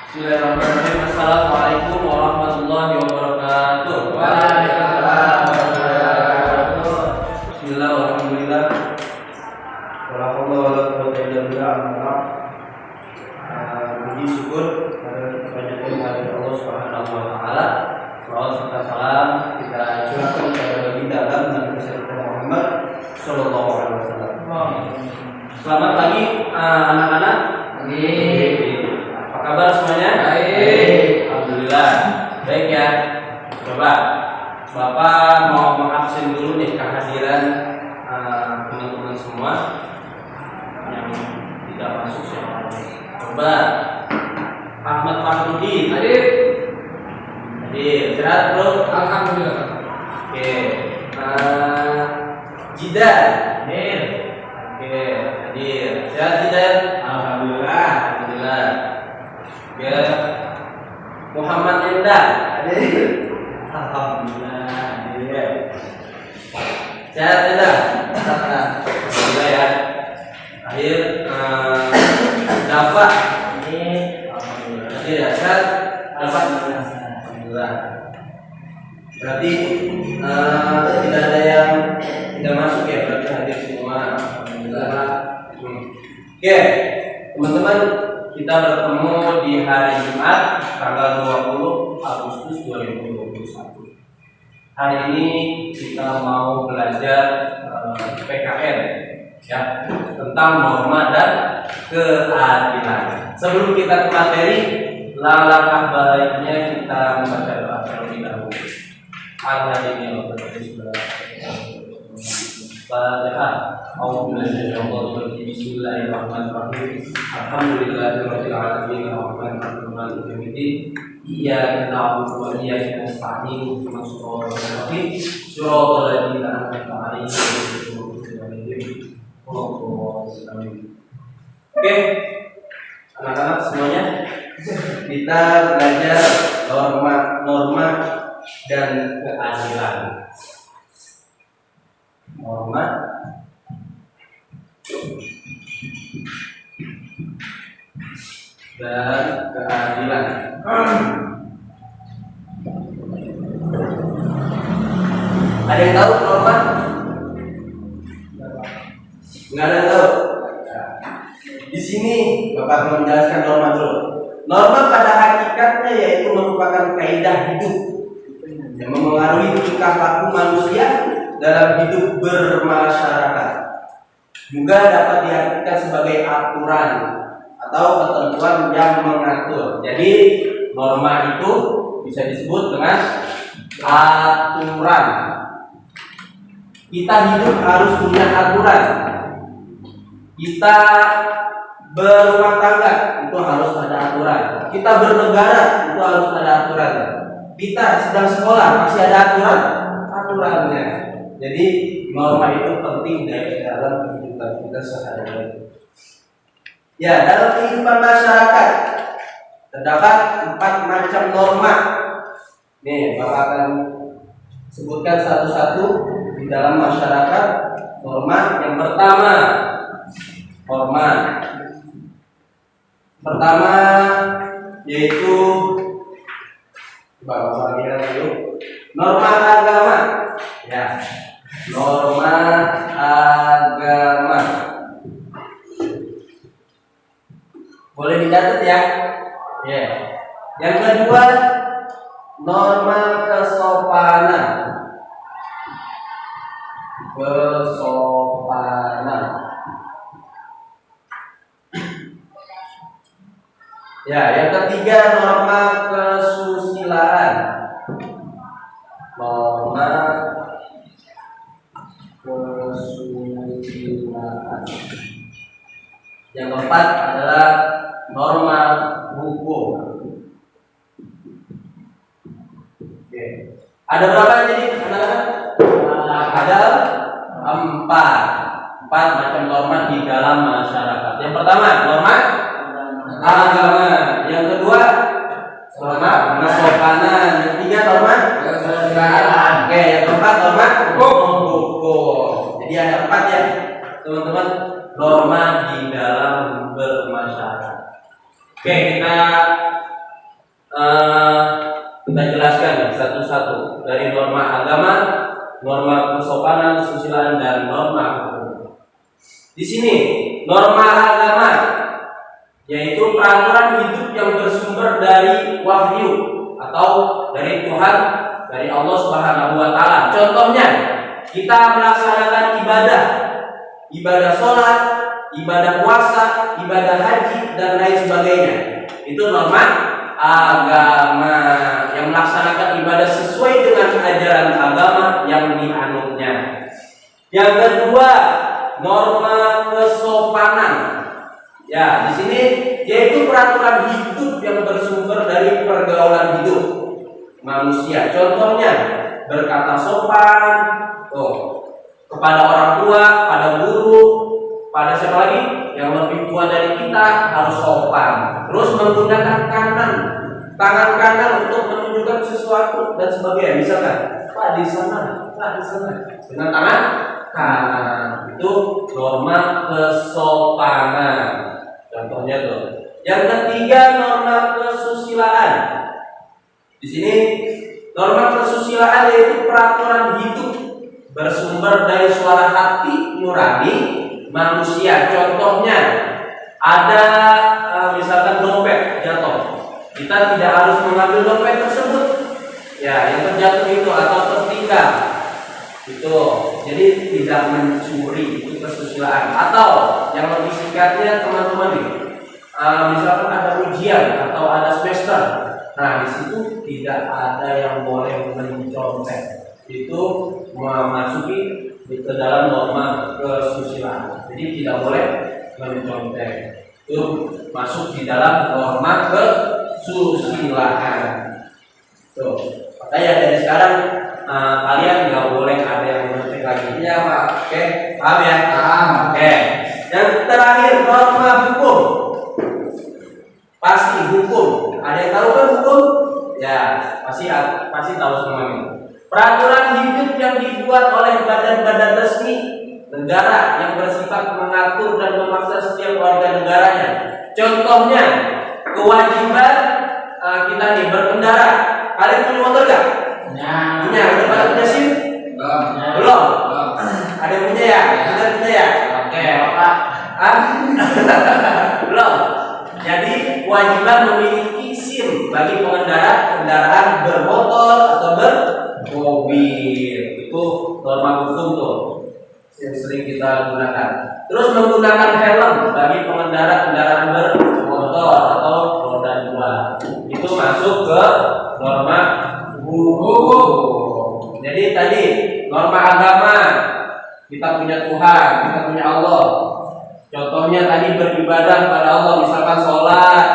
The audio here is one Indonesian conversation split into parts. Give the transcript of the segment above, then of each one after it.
Bismillahirrahmanirrahim. Assalamualaikum warahmatullahi wabarakatuh. Waalaikumsalam warahmatullahi wabarakatuh. Bismillah, alhamdulillah. Wala haula wala quwwata illa billah. Puji syukur kita panjatkan kepada Allah Subhanahu wa taala. Salawat serta salam kita curahkan kepada baginda Nabi besar Muhammad sallallahu alaihi wasallam. Selamat pagi anak-anak. Apa kabar semuanya? Baik. Alhamdulillah. Baik ya. Coba Bapak mau mengabsen dulu nih kehadiran teman-teman semua yang tidak masuk siapa. Coba Ahmad Fahrudin. Hadir. Sehat bro? Alhamdulillah. Oke. Jidan. Hadir. Oke. Hadir. Sehat Jidan? Alhamdulillah. Alhamdulillah. Ya. Muhammad Endang. Hadir. Alhamdulillah. Hadir. Sehat Endang? Alhamdulillah ya. Akhir Dafa. Alhamdulillah. Hadir ya. Sehat? Alhamdulillah. Berarti tidak ada yang tidak masuk ya, berarti hadir semua. Alhamdulillah. Oke, teman-teman, kita bertemu di hari Jumat tanggal 20 Agustus 2021. Hari ini kita mau belajar PKN ya, tentang norma dan keadilan. Sebelum kita ke materi, langkah baiknya kita membaca doa terlebih dahulu. Al-Hadiyah Fatihah. Bismillahirrahmanirrahim. Alhamdulillahirabbil alamin arrahmanirrahim maliki yaumiddin. Iyyaka na'budu wa iyyaka nasta'in. Ihdinas siratal mustaqim. Siratal ladzina an'amta 'alaihim ghairil maghdubi 'alaihim. Oke, anak-anak semuanya, kita belajar norma dan keadilan. Norma dan keadilan. Ada yang tahu norma? Nggak ada yang tahu. Di sini Bapak akan menjelaskan norma dulu. Norma pada hakikatnya yaitu merupakan kaidah hidup yang memengaruhi tingkah laku manusia dalam hidup bermasyarakat. Juga dapat diartikan sebagai aturan atau ketentuan yang mengatur. Jadi norma itu bisa disebut dengan aturan. Kita hidup harus punya aturan. Kita berumah tangga itu harus ada aturan. Kita bernegara itu harus ada aturan. Kita sedang sekolah masih ada aturannya. Jadi norma itu penting dalam kehidupan kita sehari-hari. Ya, dalam kehidupan masyarakat terdapat 4 macam norma. Nih, Bapak akan sebutkan satu-satu di dalam masyarakat. Norma yang pertama, yaitu Bapak lihat dulu norma agama. Ya, norma agama boleh dicatat ya. Ya. Yang kedua, norma kesopanan. Ya, yang ketiga, norma kesusilaan. Yang keempat adalah norma hukum. Oke. Ada berapa jadi anak-anak? Ada 4 macam norma di dalam masyarakat. Yang pertama, norma agama. Yang kedua, norma kesopanan. Yang ketiga, norma kesusilaan. Oke, yang keempat, norma hukum. Jadi ada 4 ya, teman-teman, norma di dalam bermasyarakat. Oke, kita eh, kita jelaskan satu-satu dari norma agama, norma kesopanan, kesusilaan, dan norma hukum. Di sini norma agama yaitu peraturan hidup yang bersumber dari wahyu atau dari Tuhan, dari Allah Subhanahu wa taala. Contohnya, kita melaksanakan ibadah sholat, ibadah puasa, ibadah haji, dan lain sebagainya. Itu norma agama yang melaksanakan ibadah sesuai dengan ajaran agama yang dianutnya. Yang kedua, norma kesopanan. Ya, di sini yaitu peraturan hidup yang bersumber dari pergaulan hidup manusia. Contohnya, berkata sopan, kepada orang tua, pada guru, pada siapa lagi yang lebih tua dari kita harus sopan. Terus menggunakan tangan kanan untuk menunjukkan sesuatu dan sebagainya. Misalkan, Pak di sana, dengan tangan kanan. Itu norma kesopanan. Contohnya tuh. Yang ketiga, norma kesusilaan. Di sini norma kesusilaan yaitu peraturan hidup bersumber dari suara hati nurani manusia. Contohnya, ada misalkan dompet jatuh, kita tidak harus mengambil dompet tersebut. Ya, yang terjatuh itu atau tertinggal itu, jadi tidak mencuri, itu kesusilaan. Atau yang lebih singkatnya teman-teman nih, misalkan ada ujian atau ada semester, nah di situ tidak ada yang boleh mencontek. Itu memasuki ke dalam norma kesusilaan. Jadi tidak boleh mencontek. Itu masuk di dalam norma kesusilaan. Tuh, makanya dari sekarang kalian nggak boleh ada yang mencontek lagi. Iya Pak. Oke, paham ya? Paham. Oke. Yang terakhir, norma hukum. Pasti hukum. Ada yang tahu kan hukum? Ya, pasti tahu semuanya. Peraturan hidup yang dibuat oleh badan-badan resmi negara yang bersifat mengatur dan memaksa setiap warga negaranya. Contohnya, kewajiban kita nih berkendara. Kalian punya motor gak? Punya. Udah pada punya SIM? Belum. Ada yang punya ya? Ada punya ya? Oke, Pak. Belum. Jadi kewajiban memiliki SIM bagi pengendara kendaraan bermotor atau bermobil. Itu norma hukum tuh yang sering kita gunakan. Terus menggunakan helm bagi pengendara kendaraan bermotor atau roda dua. Itu masuk ke norma hukum. Jadi tadi norma agama, kita punya Tuhan, kita punya Allah. Contohnya tadi beribadah pada Allah, misalkan sholat,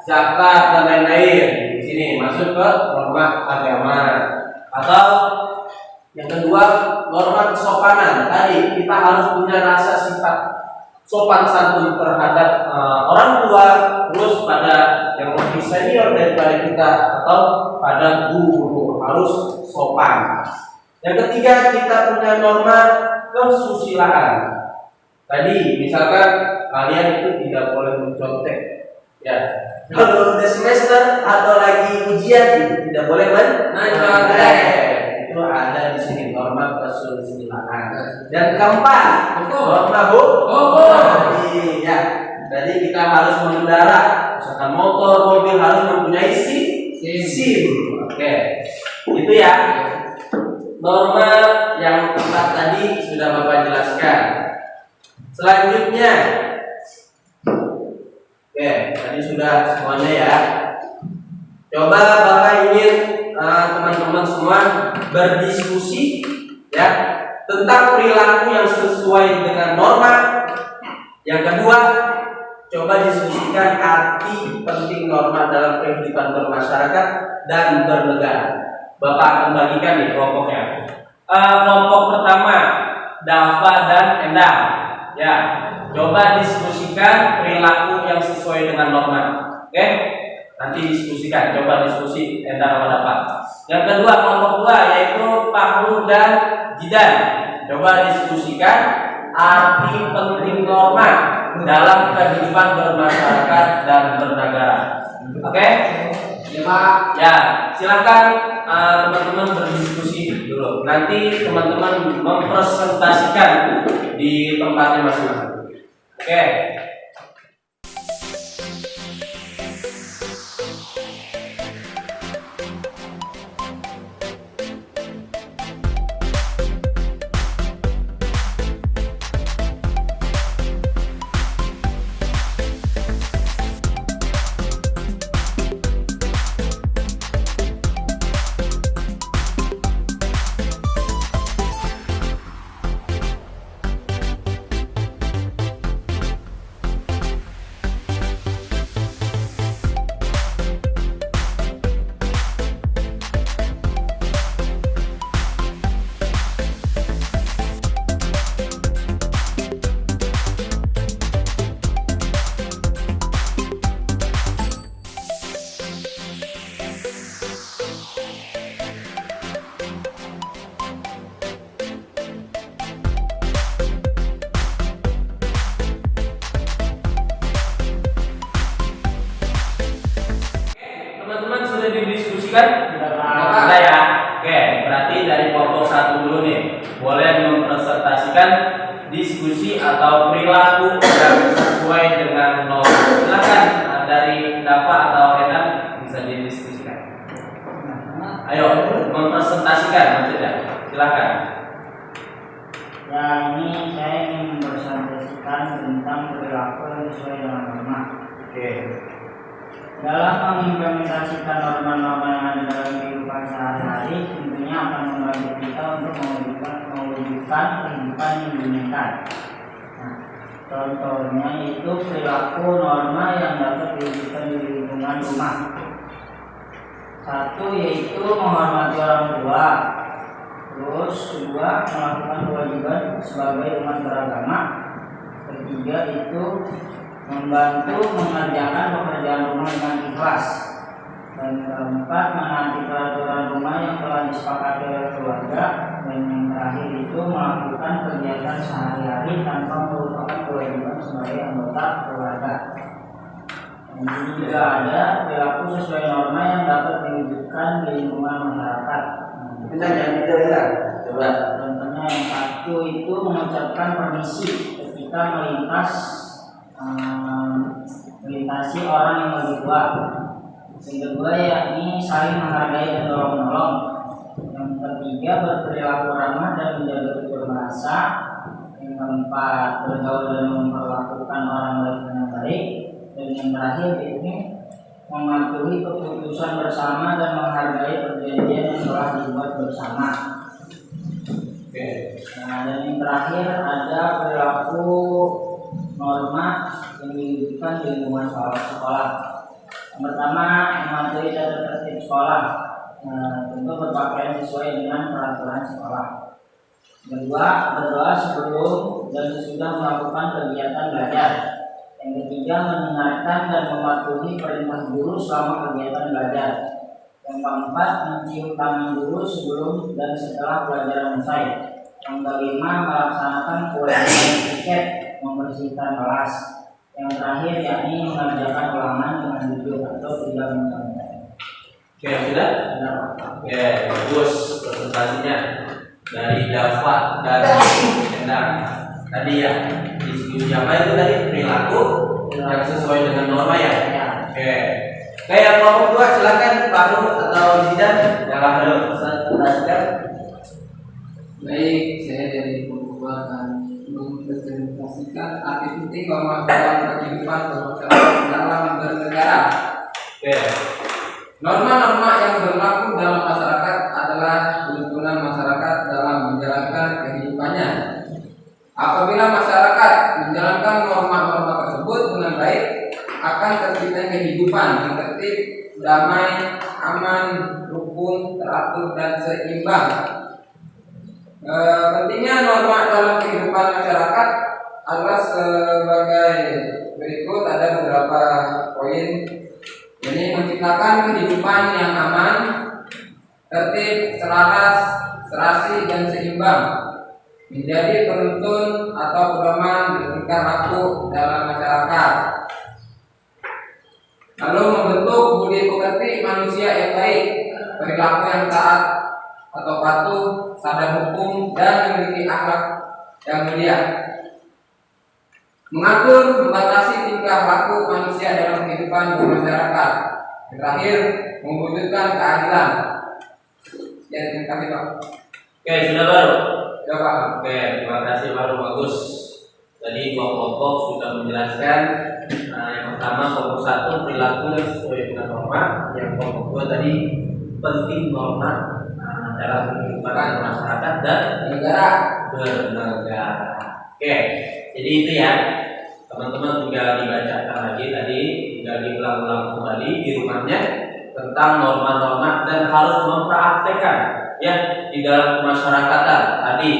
zakat, dan lain-lain. Di sini masuk ke norma agama. Atau yang kedua, norma kesopanan. Tadi kita harus punya rasa sifat sopan santun terhadap orang tua, terus pada yang lebih senior daripada kita, atau pada guru harus sopan. Yang ketiga, kita punya norma kesusilaan. Tadi misalkan kalian itu tidak boleh mencontek, ya. Kalau udah semester atau lagi ujian itu tidak boleh mencontek. Itu ada di sini norma kesusilaan. Dan keempat, norma hukum. Ya. Jadi kita harus mengendara, misalkan motor, mobil harus mempunyai SIM. Oke. Itu ya. Norma yang empat tadi sudah Bapak jelaskan. Selanjutnya, oke, tadi sudah semuanya ya. Coba Bapak ingin teman-teman semua berdiskusi ya tentang perilaku yang sesuai dengan norma. Yang kedua, coba diskusikan arti penting norma dalam kehidupan bermasyarakat dan bernegara. Bapak akan bagikan nih kelompoknya. Kelompok pertama, Dava dan Endang. Ya, coba diskusikan perilaku yang sesuai dengan norma. Oke? Nanti diskusikan, coba diskusi Endang sama Dava. Yang kedua, kelompok dua yaitu Fahru dan Jidan. Coba diskusikan arti penting norma dalam kehidupan bermasyarakat dan bernegara. Oke? Ya Pak. Ya, silakan teman-teman berdiskusi dulu. Nanti teman-teman mempresentasikan di tempatnya masing-masing. Oke. Teman-teman sudah didiskusikan? Sudah ya. Oke, berarti dari kelompok 1 dulu nih. Boleh mempresentasikan diskusi atau perilaku yang sesuai dengan norma. Silakan dari Dava atau Edan bisa didiskusikan. Ayo, mempresentasikan maksudnya. Silakan. Ya, ini saya ingin mempresentasikan tentang perilaku yang sesuai dengan norma. Oke. Dalam mengimplementasikan norma-norma yang ada dalam kehidupan sehari-hari, tentunya akan membantu kita untuk mewujudkan kehidupan yang diinginkan. Nah, contohnya itu perilaku norma yang dapat diwujudkan di lingkungan rumah. Satu yaitu menghormati orang tua. Terus kedua, melakukan kewajiban sebagai umat beragama. Ketiga itu membantu mengerjakan pekerjaan rumah dengan ikhlas. Dan keempat, menaati peraturan rumah yang telah disepakati oleh keluarga. Dan yang terakhir itu melakukan kegiatan sehari-hari tanpa melupakan kewajiban sebagai anggota keluarga. Dan ini juga ada perilaku sesuai norma yang dapat diwujudkan di lingkungan masyarakat. Benar yang tidak coba. Contohnya yang satu itu mengucapkan permisi ketika melintasi orang yang lebih tua. Yang kedua yakni saling menghargai dan tolong-menolong. Yang ketiga berperilaku ramah dan menjaga tutur bahasa. Yang keempat bergaul dan memperlakukan orang lain dengan baik. Dan yang terakhir ini mematuhi keputusan bersama dan menghargai perjanjian yang telah dibuat bersama. Oke. Nah, dan yang terakhir ada perilaku norma yang diwujudkan di lingkungan sekolah. Yang pertama, mematuhi tata tertib sekolah. Tentu berpakaian sesuai dengan peraturan sekolah. Kedua, berdoa sebelum dan sesudah melakukan kegiatan belajar. Yang ketiga, mendengarkan dan mematuhi perintah guru selama kegiatan belajar. Yang keempat, mencium tangan guru sebelum dan setelah pelajaran usai. Yang kelima, melaksanakan kewajiban etiket membersihkan kelas. Yang terakhir yakni mengerjakan ulangan dengan jujur atau tidak mencontoh. Oke, sudah? Oke, bagus presentasinya dari Dava dan Endang. Tadi ya, diskusi apa itu tadi? Perilaku yang sesuai dengan norma ya? Oke. Kayak kelompok 2 silakan Pak Nur atau Zidan yang akan presentasikan. Baik, saya dari kelompok akan mempresentasikan arti penting norma dalam kehidupan bermasyarakat dalam bernegara. Oke. Norma-norma yang berlaku dalam masyarakat adalah tuntunan masyarakat dalam menjalankan kehidupannya. Apabila masyarakat menjalankan norma-norma tersebut dengan baik, akan tercipta kehidupan yang tertib, damai, aman, rukun, teratur, dan seimbang. Pentingnya norma dalam kehidupan masyarakat adalah sebagai berikut, ada beberapa poin. Ini menciptakan kehidupan yang aman, tertib, selaras, serasi, dan seimbang, menjadi penuntun atau pedoman bertingkah laku dalam masyarakat. Lalu membentuk budi pekerti manusia yang baik, perilaku yang taat atau patuh, sadar hukum, dan memiliki akhlak yang mulia. Mengatur, membatasi tingkah laku manusia dalam kehidupan bermasyarakat. Yang terakhir, mewujudkan keadilan. Ya, terima kasih Pak. Oke, sudah baru. Ya Pak. Oke, terima kasih baru bagus. Tadi kelompok sudah menjelaskan. Yang pertama kelompok 1 perilaku yang sesuai dengan norma. Yang kelompok 2 tadi penting norma dalam kehidupan masyarakat dan Negara. bernegara. Oke, jadi itu ya. Teman-teman tinggal dibacakan lagi tadi, tinggal diulang-ulang kembali di rumahnya tentang norma-norma dan harus mempraktekkan ya di dalam kemasyarakatan tadi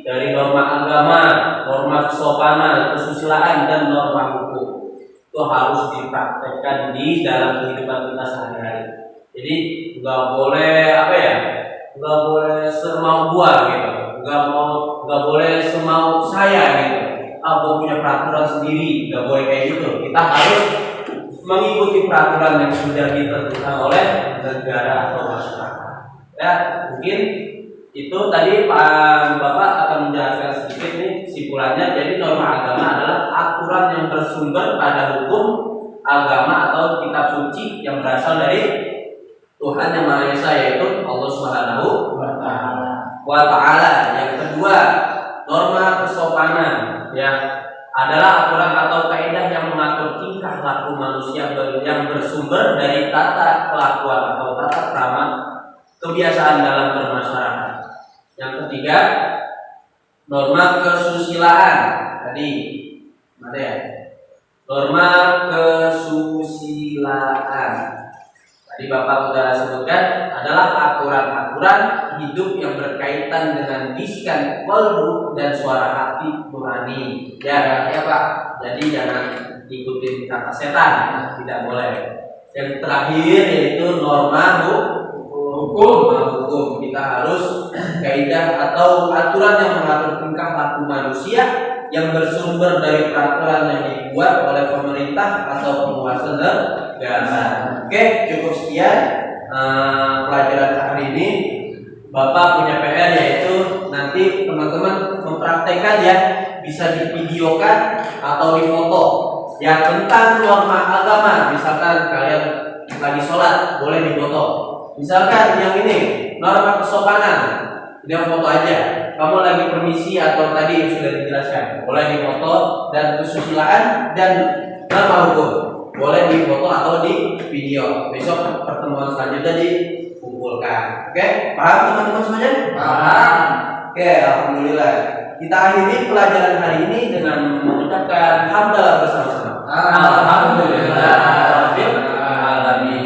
dari norma agama, norma kesopanan, kesusilaan dan norma hukum itu harus dipraktekkan di dalam kehidupan kita sehari-hari. Jadi nggak boleh apa ya, nggak boleh semau gua gitu, nggak boleh semau saya gitu. Gua punya peraturan sendiri, nggak boleh kayak gitu. Kita harus mengikuti peraturan yang sudah ditentukan oleh negara atau masyarakat. Ya, mungkin itu tadi Pak Bapak akan menjelaskan sedikit nih kesimpulannya. Jadi norma agama adalah aturan yang bersumber pada hukum agama atau kitab suci yang berasal dari Tuhan Yang Maha Esa, yaitu Allah Subhanahu wa Ta'ala. Yang kedua, norma kesopanan ya adalah aturan atau kaidah yang mengatur tingkah laku manusia yang bersumber dari tata kelakuan atau tata krama kebiasaan dalam bermasyarakat. Yang ketiga, norma kesusilaan. Tadi ada ya? Norma kesusilaan. Tadi Bapak sudah sebutkan adalah aturan-aturan hidup yang berkaitan dengan bisikan kalbu dan suara hati nurani. Ya Pak. Jadi jangan ikutin kata setan, tidak boleh. Yang terakhir yaitu norma hukum. Kita harus kaidah atau aturan yang mengatur tingkah laku manusia yang bersumber dari peraturan yang dibuat oleh pemerintah atau penguasa negara. Oke, cukup sekian pelajaran hari ini. Bapak punya PR yaitu nanti teman-teman mempraktekkan ya, bisa divideokan atau difoto ya tentang norma agama. Misalkan kalian lagi sholat boleh difoto. Misalkan yang ini norma kesopanan, dia foto aja. Kamu lagi permisi atau tadi sudah dijelaskan, boleh difoto. Dan kesusilaan dan norma hukum boleh difoto atau di video. Besok pertemuan selanjutnya dikumpulkan. Oke, paham teman-teman semuanya? Paham. Oke, alhamdulillah. Kita akhiri pelajaran hari ini dengan mengucapkan hamdalah bersama-sama. Alhamdulillah. Alamin.